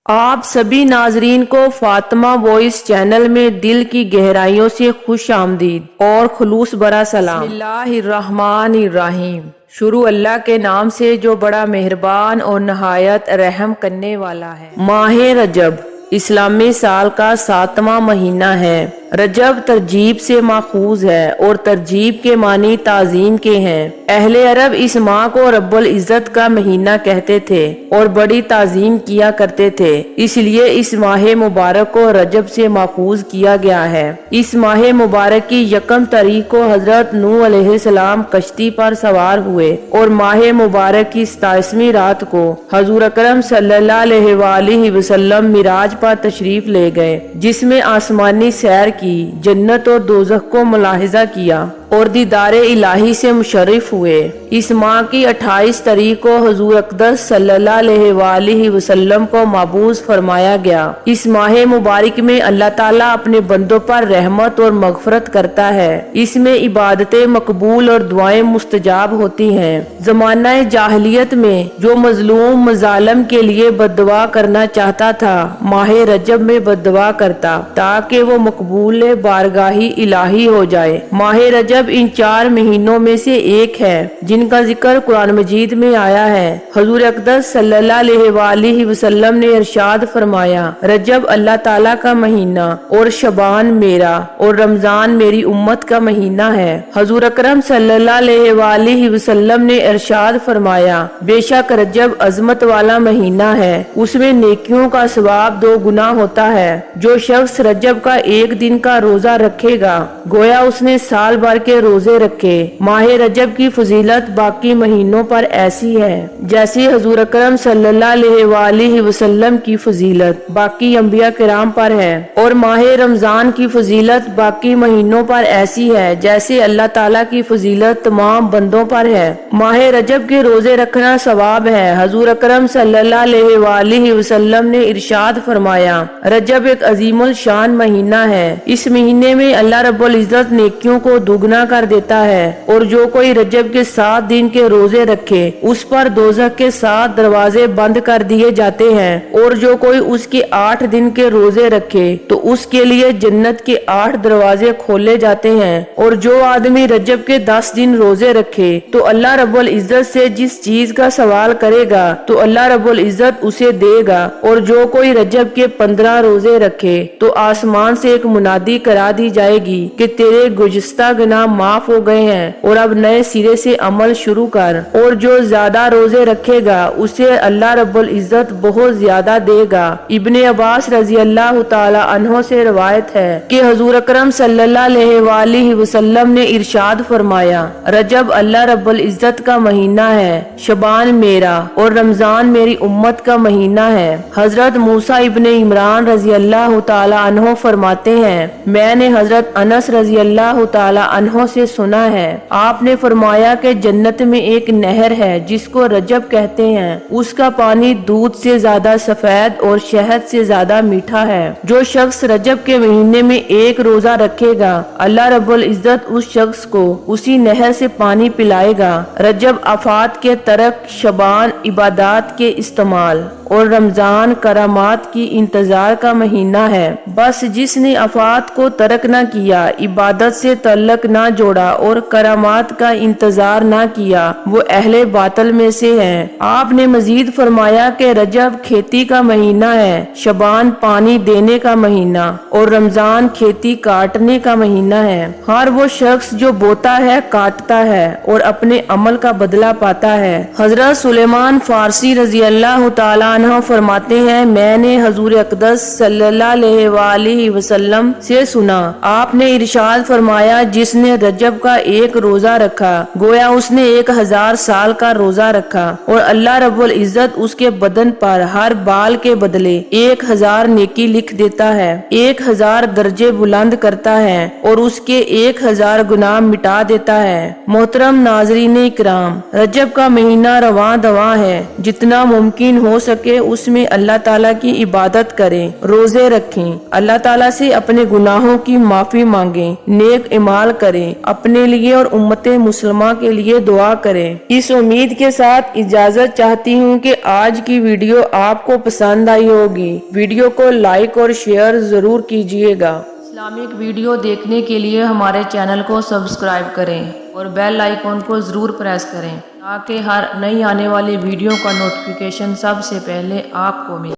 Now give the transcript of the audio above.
آپ سبھی ناظرین کو فاطمہ وائس چینل میں دل کی گہرائیوں سے خوش آمدید اور خلوص برا سلام۔ بسم اللہ الرحمن الرحیم۔ شروع اللہ کے نام سے جو بڑا مہربان اور نہایت رحم کرنے والا ہے۔ ماہ رجب اسلامی سال کا 7واں مہینہ ہے۔ رجب ترجیب سے ماخوذ ہے اور ترجیب کے معنی تعظیم کے ہیں۔ اہل عرب اس ماہ کو رب العزت کا مہینہ کہتے تھے اور بڑی تعظیم کیا کرتے تھے، اس لیے اس ماہ مبارک کو رجب سے ماخوذ کیا گیا ہے۔ اس ماہ مبارک کی یکم تاریخ کو حضرت نوح علیہ السلام کشتی پر سوار ہوئے اور ماہ مبارک کی 27ویں رات کو حضور اکرم صلی اللہ علیہ وآلہ وسلم معراج پر تشریف لے گئے، جس میں آسمانی سیر کی، جنت اور دوزخ کو ملاحظہ کیا اور دیدار الہی سے مشرف ہوئے۔ اس ماہ کی 28 تاریخ کو حضور اقدس صلی اللہ علیہ وآلہ وسلم کو مبعوث فرمایا گیا۔ اس ماہ مبارک میں اللہ تعالیٰ اپنے بندوں پر رحمت اور مغفرت کرتا ہے۔ اس میں عبادتیں مقبول اور دعائیں مستجاب ہوتی ہیں۔ زمانہ جاہلیت میں جو مظلوم مظالم کے لیے بد دعا کرنا چاہتا تھا، ماہ رجب میں بد دعا کرتا تاکہ وہ مقبول بارگاہی الہی ہو جائے۔ ماہ رجب ان 4 مہینوں میں سے ایک ہے جن کا ذکر قرآن مجید میں آیا ہے۔ حضور اقدس صلی اللہ علیہ وآلہ وسلم نے ارشاد فرمایا، رجب اللہ تعالیٰ کا مہینہ اور شعبان میرا اور رمضان میری امت کا مہینہ ہے۔ حضور اکرم صلی اللہ علیہ وآلہ وسلم نے ارشاد فرمایا، بے شک رجب عظمت والا مہینہ ہے، اس میں نیکیوں کا ثواب 2 گنا ہوتا ہے۔ جو شخص رجب کا ایک دن کا روزہ رکھے گا گویا اس نے سال بھر کے روزے رکھے۔ ماہ رجب کی فضیلت باقی مہینوں پر ایسی ہے جیسی حضور اکرم صلی اللہ علیہ وآلہ وسلم کی فضیلت باقی انبیاء کرام پر ہے، اور ماہ رمضان کی فضیلت باقی مہینوں پر ایسی ہے جیسے اللہ تعالیٰ کی فضیلت تمام بندوں پر ہے۔ ماہ رجب کے روزے رکھنا ثواب ہے۔ حضور اکرم صلی اللہ علیہ وآلہ وسلم نے ارشاد فرمایا، رجب ایک عظیم الشان مہینہ ہے، اس مہینے میں اللہ رب العزت نیکیوں کو دگنا کر دیتا ہے، اور جو کوئی رجب کے 7 دن کے روزے رکھے اس پر دوزخ کے 7 دروازے بند کر دیے جاتے ہیں، اور جو کوئی اس کے 8 دن کے روزے رکھے تو اس کے لیے جنت کے 8 دروازے کھولے جاتے ہیں، اور جو آدمی رجب کے 10 دن روزے رکھے تو اللہ رب العزت سے جس چیز کا سوال کرے گا تو اللہ رب العزت اسے دے گا، اور جو کوئی رجب کے 15 روزے رکھے تو آسمان سے ایک منادی کرا دی جائے گی کہ تیرے گزشتہ گناہ معاف ہو گئے ہیں اور اب نئے سرے سے عمل شروع کر، اور جو زیادہ روزے رکھے گا اسے اللہ رب العزت بہت زیادہ دے گا۔ ابن عباس رضی اللہ تعالی عنہ سے روایت ہے کہ حضور اکرم صلی اللہ علیہ وآلہ وسلم نے ارشاد فرمایا، رجب اللہ رب العزت کا مہینہ ہے، شعبان میرا اور رمضان میری امت کا مہینہ ہے۔ حضرت موسیٰ ابن عمران رضی اللہ تعالی عنہ فرماتے ہیں، میں نے حضرت انس رضی اللہ تعالی عنہ سے سنا ہے، آپ نے فرمایا کہ جنت میں ایک نہر ہے جس کو رجب کہتے ہیں، اس کا پانی دودھ سے زیادہ سفید اور شہد سے زیادہ میٹھا ہے۔ جو شخص رجب کے مہینے میں ایک روزہ رکھے گا اللہ رب العزت اس شخص کو اسی نہر سے پانی پلائے گا۔ رجب آفات کے ترک، شعبان عبادات کے استعمال اور رمضان کرامات کی انتظار کا مہینہ ہے۔ بس جس نے آفات کو ترک نہ کیا، عبادت سے تعلق نہ جوڑا اور کرامات کا انتظار نہ کیا، وہ اہل باطل میں سے ہے۔ آپ نے مزید فرمایا کہ رجب کھیتی کا مہینہ ہے، شعبان پانی دینے کا مہینہ اور رمضان کھیتی کاٹنے کا مہینہ ہے۔ ہر وہ شخص جو بوتا ہے کاٹتا ہے اور اپنے عمل کا بدلہ پاتا ہے۔ حضرت سلیمان فارسی رضی اللہ تعالیٰ عنہ فرماتے ہیں، میں نے حضور اقدس صلی اللہ علیہ وآلہ وسلم سے سنا، آپ نے ارشاد فرمایا، جس نے رجب کا ایک روزہ رکھا گویا اس نے 1000 سال کا روزہ رکھا، اور اللہ رب العزت اس کے بدن پر ہر بال کے بدلے 1000 نیکی لکھ دیتا ہے، 1000 درجے بلند کرتا ہے اور اس کے 1000 گناہ مٹا دیتا ہے۔ محترم ناظرین اکرام، رجب کا مہینہ رواں دواں ہے، جتنا ممکن ہو سکے کے اس میں اللہ تعالیٰ کی عبادت کریں، روزے رکھیں، اللہ تعالیٰ سے اپنے گناہوں کی معافی مانگیں، نیک اعمال کریں، اپنے لیے اور امت مسلمہ کے لیے دعا کریں۔ اس امید کے ساتھ اجازت چاہتی ہوں کہ آج کی ویڈیو آپ کو پسند آئی ہوگی۔ ویڈیو کو لائک اور شیئر ضرور کیجیے گا۔ اسلامک ویڈیو دیکھنے کے لیے ہمارے چینل کو سبسکرائب کریں اور بیل آئیکن کو ضرور پریس کریں تاکہ ہر نئی آنے والی ویڈیو کا نوٹیفیکیشن سب سے پہلے آپ کو ملے۔